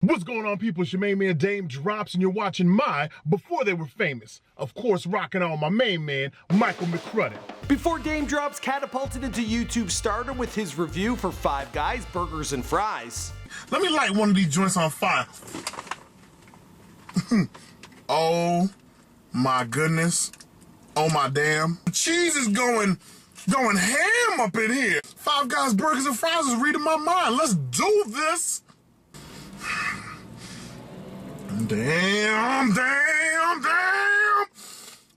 What's going on, people? It's your main man Daym Drops, and you're watching my Before They Were Famous. Of course, rocking on my main man, Michael McCrudden. Before Daym Drops catapulted into YouTube stardom with his review for Five Guys Burgers and Fries. Let me light one of these joints on fire. Oh my goodness. Oh my damn. The cheese is going ham up in here. Five Guys Burgers and Fries is reading my mind. Let's do this. Damn.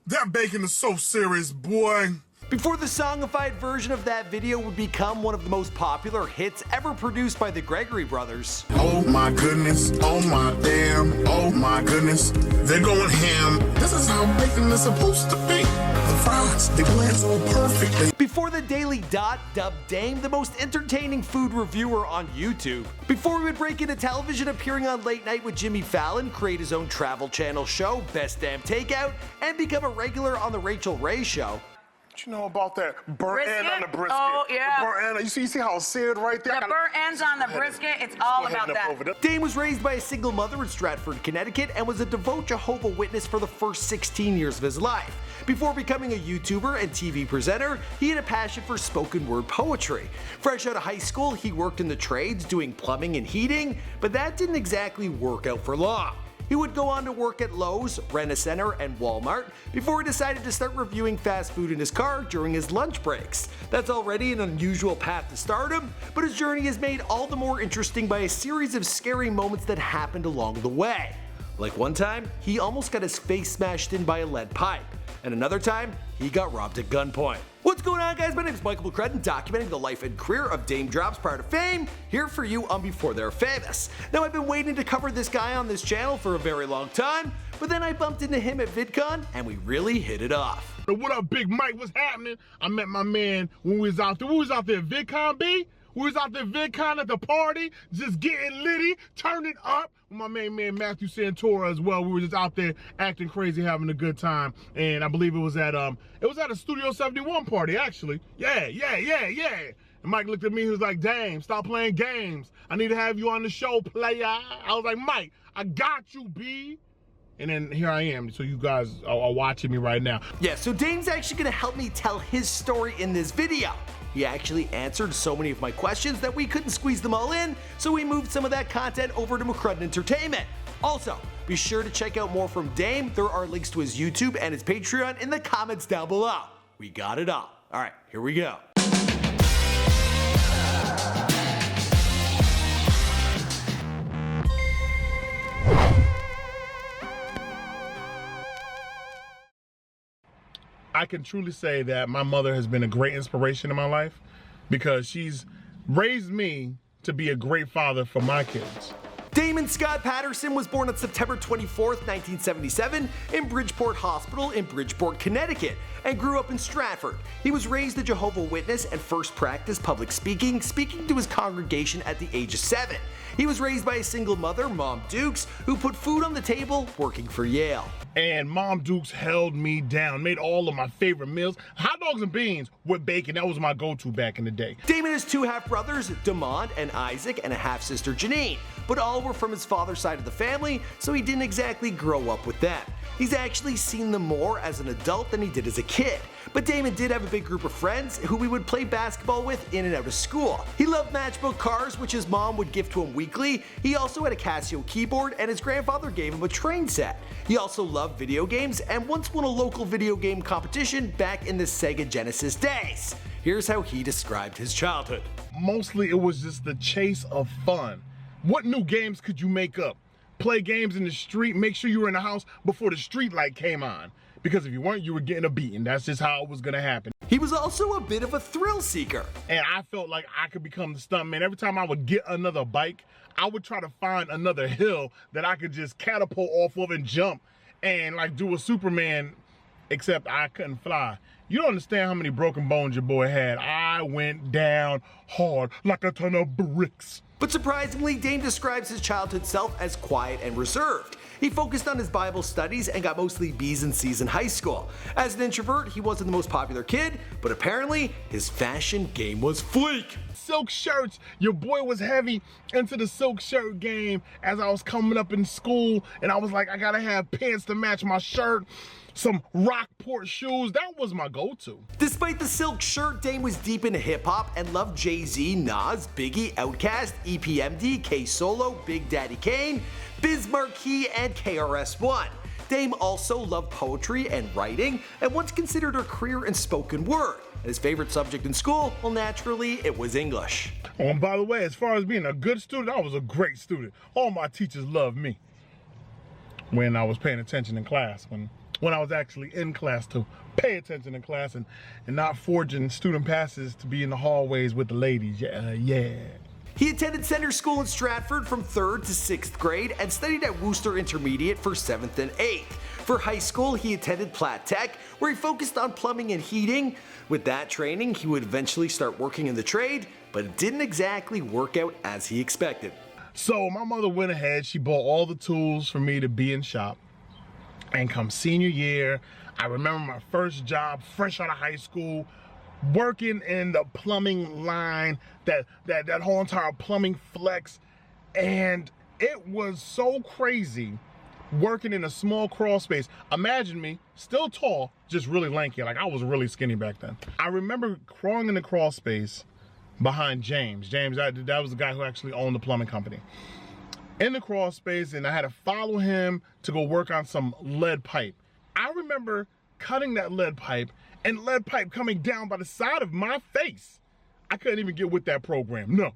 That bacon is so serious, boy. Before the songified version of that video would become one of the most popular hits ever produced by the Gregory brothers. Oh my goodness, oh my damn, oh my goodness. They're going ham. This is how bacon is supposed to be. The fries, they blend so perfectly. Before the Daily Dot dubbed Daym the most entertaining food reviewer on YouTube. Before he would break into television, appearing on Late Night with Jimmy Fallon, create his own travel channel show, Best Damn Takeout, and become a regular on the Rachel Ray Show. What you know about that burnt end on the brisket? Oh, yeah. The burnt end, you see how it's seared right there? The burnt ends on the brisket, it's all about that. Daym was raised by a single mother in Stratford, Connecticut, and was a devout Jehovah Witness for the first 16 years of his life. Before becoming a YouTuber and TV presenter, he had a passion for spoken word poetry. Fresh out of high school, he worked in the trades doing plumbing and heating, but that didn't exactly work out for long. He would go on to work at Lowe's, Rent-A-Center, and Walmart before he decided to start reviewing fast food in his car during his lunch breaks. That's already an unusual path to stardom, but his journey is made all the more interesting by a series of scary moments that happened along the way. Like one time, he almost got his face smashed in by a lead pipe, and another time, he got robbed at gunpoint. What's going on, guys? My name is Michael McCrudden, documenting the life and career of Daym Drops prior to fame, here for you on Before They're Famous. Now, I've been waiting to cover this guy on this channel for a very long time, but then I bumped into him at VidCon, and we really hit it off. What up, Big Mike? What's happening? I met my man when we was out there. We was out there at VidCon, B. We was out there at VidCon at the party, just getting litty, turning up. With my main man Matthew Santora as well. We were just out there acting crazy, having a good time. And I believe it was at a Studio 71 party, actually. Yeah. And Mike looked at me, he was like, "Daym, stop playing games. I need to have you on the show, player." I was like, "Mike, I got you, B." And then here I am, so you guys are watching me right now. Yeah, so Daym's actually gonna help me tell his story in this video. He actually answered so many of my questions that we couldn't squeeze them all in, so we moved some of that content over to McCrudden Entertainment. Also, be sure to check out more from Daym. There are links to his YouTube and his Patreon in the comments down below. We got it all. Alright, here we go. I can truly say that my mother has been a great inspiration in my life because she's raised me to be a great father for my kids. Damon Scott Patterson was born on September 24th, 1977 in Bridgeport Hospital in Bridgeport, Connecticut, and grew up in Stratford. He was raised a Jehovah Witness and first practiced public speaking to his congregation at the age of 7. He was raised by a single mother, Mom Dukes, who put food on the table working for Yale. And Mom Dukes held me down, made all of my favorite meals. Hot dogs and beans with bacon, that was my go-to back in the day. Damon has two half-brothers, Damond and Isaac, and a half-sister, Janine. But all were from his father's side of the family, so he didn't exactly grow up with them. He's actually seen them more as an adult than he did as a kid. But Damon did have a big group of friends who he would play basketball with in and out of school. He loved matchbook cars, which his mom would gift to him weekly. He also had a Casio keyboard, and his grandfather gave him a train set. He also loved video games and once won a local video game competition back in the Sega Genesis days. Here's how he described his childhood. Mostly it was just the chase of fun. What new games could you make up? Play games in the street, make sure you were in the house before the street light came on. Because if you weren't, you were getting a beating. That's just how it was gonna happen. He was also a bit of a thrill seeker. And I felt like I could become the stuntman. Every time I would get another bike, I would try to find another hill that I could just catapult off of and jump and like do a Superman, except I couldn't fly. You don't understand how many broken bones your boy had. I went down hard like a ton of bricks. But surprisingly, Daym describes his childhood self as quiet and reserved. He focused on his Bible studies and got mostly B's and C's in high school. As an introvert, he wasn't the most popular kid, but apparently his fashion game was fleek. silk shirts. Your boy was heavy into the silk shirt game as I was coming up in school, and I was like, I gotta have pants to match my shirt, some Rockport shoes. That was my go-to. Despite the silk shirt, Daym was deep into hip-hop and loved Jay-Z, Nas, Biggie, Outkast, EPMD, K-Solo, Big Daddy Kane, Biz Markie, and KRS-One. Daym also loved poetry and writing, and once considered her career in spoken word. And his favorite subject in school, well, naturally, it was English. Oh, and by the way, as far as being a good student, I was a great student. All my teachers loved me when I was paying attention in class, when I was actually in class to pay attention in class and not forging student passes to be in the hallways with the ladies. Yeah. He attended center school in Stratford from 3rd to 6th grade and studied at Worcester Intermediate for 7th and 8th. For high school, he attended Platt Tech, where he focused on plumbing and heating. With that training, he would eventually start working in the trade, but it didn't exactly work out as he expected. So my mother went ahead, she bought all the tools for me to be in shop. And come senior year, I remember my first job, fresh out of high school, working in the plumbing line, that whole entire plumbing flex. And it was so crazy working in a small crawl space. Imagine me, still tall, just really lanky. Like, I was really skinny back then. I remember crawling in the crawl space behind James. That was the guy who actually owned the plumbing company. In the crawl space, and I had to follow him to go work on some lead pipe. I remember cutting that lead pipe and lead pipe coming down by the side of my face. I couldn't even get with that program. No.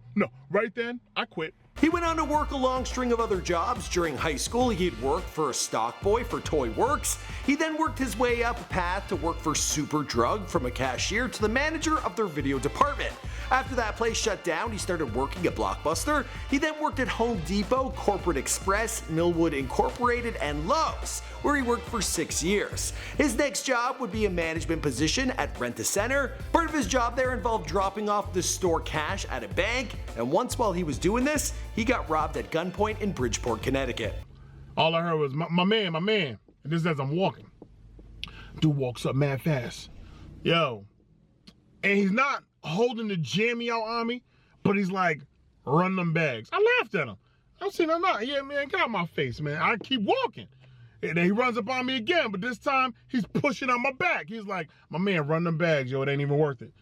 Right then, I quit. He went on to work a long string of other jobs. During high school, he had worked for a stock boy for Toy Works. He then worked his way up a path to work for Super Drug, from a cashier to the manager of their video department. After that place shut down, he started working at Blockbuster. He then worked at Home Depot, Corporate Express, Millwood Incorporated, and Lowe's, where he worked for 6 years. His next job would be a management position at Rent-A-Center. Part of his job there involved dropping off the store cash at a bank, and once while he was doing this, he got robbed at gunpoint in Bridgeport, Connecticut. All I heard was, my man, and this is as I'm walking. Dude walks up mad fast. Yo. And he's not holding the jammy out on me, but he's like, run them bags. I laughed at him. I said, I'm not. Yeah, man, get out my face, man. I keep walking. And then he runs up on me again, but this time he's pushing on my back. He's like, my man, run them bags, yo, it ain't even worth it.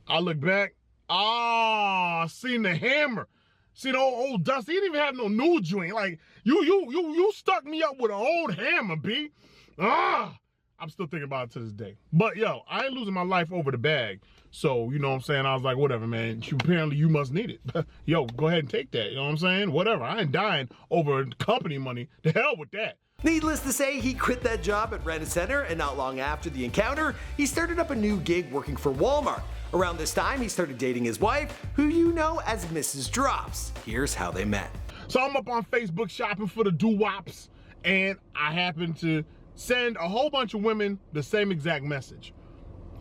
I look back, I seen the hammer. See the old Dusty, he didn't even have no new joint. Like, you stuck me up with an old hammer, B. I'm still thinking about it to this day. But yo, I ain't losing my life over the bag. So, you know what I'm saying? I was like, whatever, man. Apparently you must need it. Yo, go ahead and take that. You know what I'm saying? Whatever. I ain't dying over company money. The hell with that. Needless to say, he quit that job at Rent-A-Center, and not long after the encounter, he started up a new gig working for Walmart. Around this time, he started dating his wife, who you know as Mrs. Drops. Here's how they met. So I'm up on Facebook shopping for the doo-wops, and I happened to send a whole bunch of women the same exact message.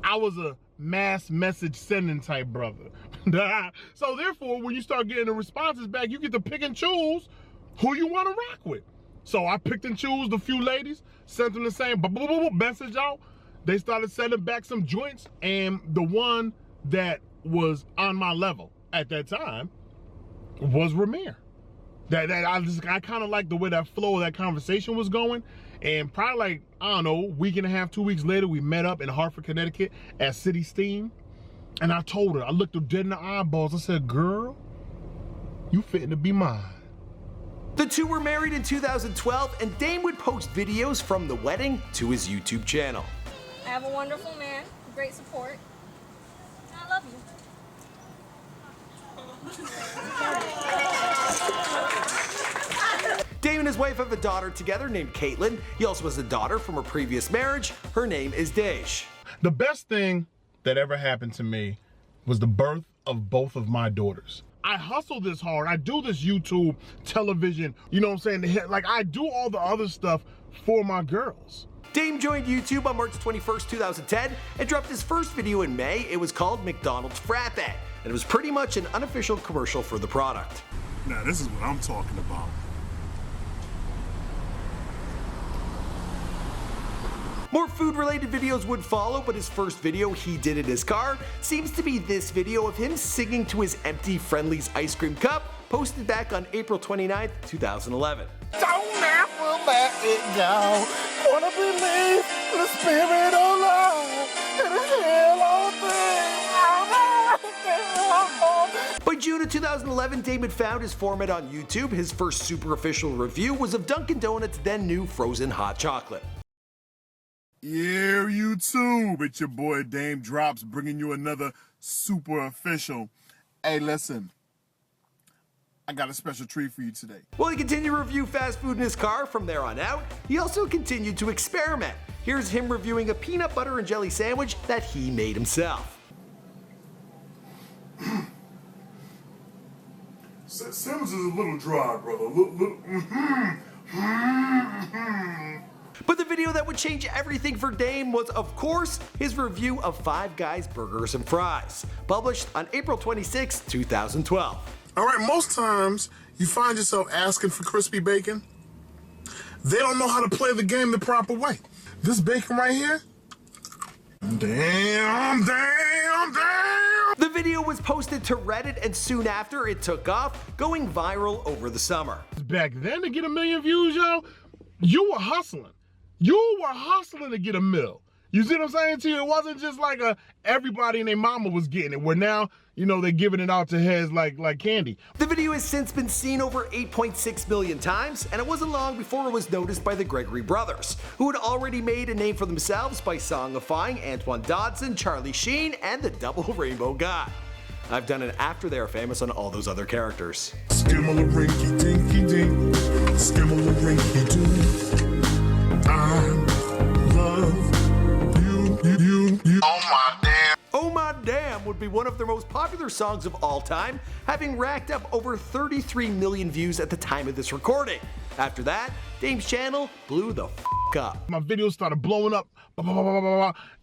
I was a mass message sending type brother. So therefore, when you start getting the responses back, you get to pick and choose who you want to rock with. So I picked and chose the few ladies, sent them the same message out. They started sending back some joints, and the one that was on my level at that time was Ramir. I kind of liked the way that flow of that conversation was going. And probably like, I don't know, week and a half, 2 weeks later, we met up in Hartford, Connecticut at City Steam. And I told her, I looked her dead in the eyeballs. I said, girl, you fitting to be mine. The two were married in 2012, and Daym would post videos from the wedding to his YouTube channel. I have a wonderful man, great support. I love you. Daym and his wife have a daughter together named Caitlin. He also has a daughter from a previous marriage. Her name is Daesh. The best thing that ever happened to me was the birth of both of my daughters. I hustle this hard. I do this YouTube, television, you know what I'm saying? Like, I do all the other stuff for my girls. Daym joined YouTube on March 21st, 2010 and dropped his first video in May. It was called McDonald's Frappe, and it was pretty much an unofficial commercial for the product. Now this is what I'm talking about. More food-related videos would follow, but his first video he did in his car seems to be this video of him singing to his empty Friendly's ice cream cup, posted back on April 29th, 2011. Don't ever let it go. Wanna believe the spirit of love and heal all things. By June of 2011, Daym had found his format on YouTube. His first super official review was of Dunkin' Donuts' then new frozen hot chocolate. Yeah, YouTube, it's your boy Daym Drops bringing you another super official. Hey, listen, I got a special treat for you today. While he continued to review fast food in his car from there on out, he also continued to experiment. Here's him reviewing a peanut butter and jelly sandwich that he made himself. Sandwich is a little dry, brother. But the video that would change everything for Daym was, of course, his review of Five Guys Burgers and Fries, published on April 26, 2012. All right, most times you find yourself asking for crispy bacon. They don't know how to play the game the proper way. This bacon right here, damn. The video was posted to Reddit and soon after it took off, going viral over the summer. Back then to get 1 million views, yo, you were hustling. You were hustling to get 1 mil. You see what I'm saying to you? It wasn't just like everybody and their mama was getting it, where now, you know, they're giving it out to heads like candy. The video has since been seen over 8.6 million times, and it wasn't long before it was noticed by the Gregory brothers, who had already made a name for themselves by songifying Antoine Dodson, Charlie Sheen, and the Double Rainbow God. I've done it after they are famous on all those other characters. Skimmel-a-rinky-dinky-dink, skimmel-a-rinky-dink, I love you. Oh my damn. Oh My Damn would be one of their most popular songs of all time, having racked up over 33 million views at the time of this recording. After that, Daym's channel blew the f up. My videos started blowing up.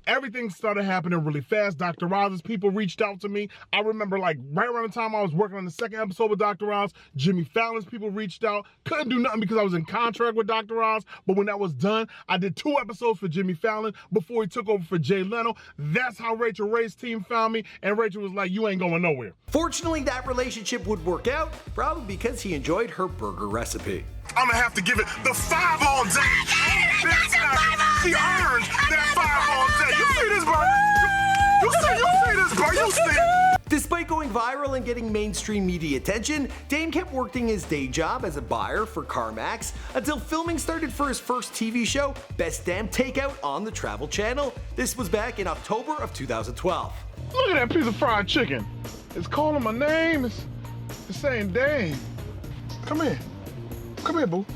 Everything started happening really fast. Dr. Roz's people reached out to me. I remember like right around the time I was working on the second episode with Dr. Roz, Jimmy Fallon's people reached out. Couldn't do nothing because I was in contract with Dr. Roz. But when that was done, I did 2 episodes for Jimmy Fallon before he took over for Jay Leno. That's how Rachel Ray's team found me. And Rachel was like, you ain't going nowhere. Fortunately, that relationship would work out, probably because he enjoyed her burger recipe. I'm gonna have to give it the 5 all day. She earned that 5 all day. You see this, bro? You see this, bro? You see. Despite going viral and getting mainstream media attention, Daym kept working his day job as a buyer for CarMax until filming started for his first TV show, Best Damn Takeout, on the Travel Channel. This was back in October of 2012. Look at that piece of fried chicken. It's calling my name. It's saying Daym. Come here. Come here, boo.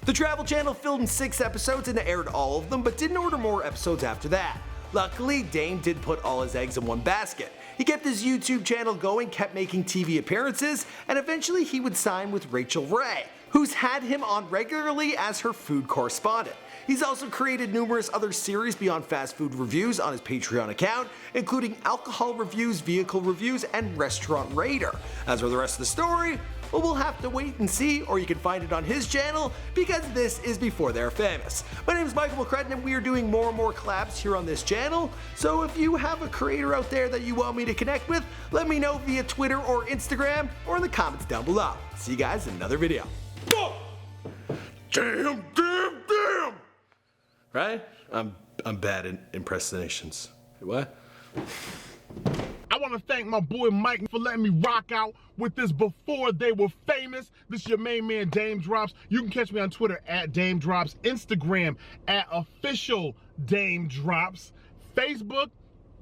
The Travel Channel filmed 6 episodes and aired all of them, but didn't order more episodes after that. Luckily, Daym did put all his eggs in one basket. He kept his YouTube channel going, kept making TV appearances, and eventually he would sign with Rachel Ray, who's had him on regularly as her food correspondent. He's also created numerous other series beyond fast food reviews on his Patreon account, including alcohol reviews, vehicle reviews, and Restaurant Raider. As for the rest of the story, well, we'll have to wait and see, or you can find it on his channel, because this is before they're famous. My name is Michael McCretton, and we are doing more and more collabs here on this channel, so if you have a creator out there that you want me to connect with, let me know via Twitter or Instagram, or in the comments down below. See you guys in another video. Damn. Right? I'm bad at impersonations. What? I want to thank my boy Mike for letting me rock out with this before they were famous. This is your main man, Daym Drops. You can catch me on Twitter at Daym Drops, Instagram at official Daym Drops, Facebook,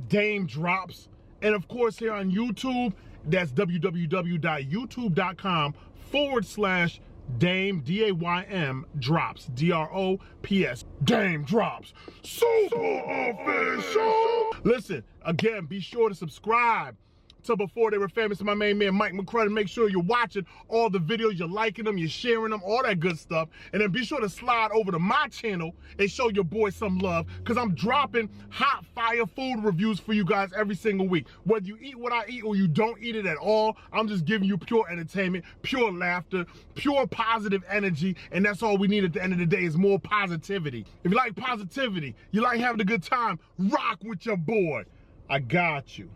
Daym Drops, and of course here on YouTube, that's www.youtube.com/Daym, D-A-Y-M, Drops, D-R-O-P-S, Daym Drops. Super official. Listen, again, be sure to subscribe to before they were famous, my main man Mike McCrudden. Make sure you're watching all the videos, you're liking them, you're sharing them, all that good stuff. And then be sure to slide over to my channel and show your boy some love, because I'm dropping hot fire food reviews for you guys every single week. Whether you eat what I eat or you don't eat it at all, I'm just giving you pure entertainment, pure laughter, pure positive energy, and that's all we need at the end of the day is more positivity. If you like positivity, you like having a good time, rock with your boy. I got you.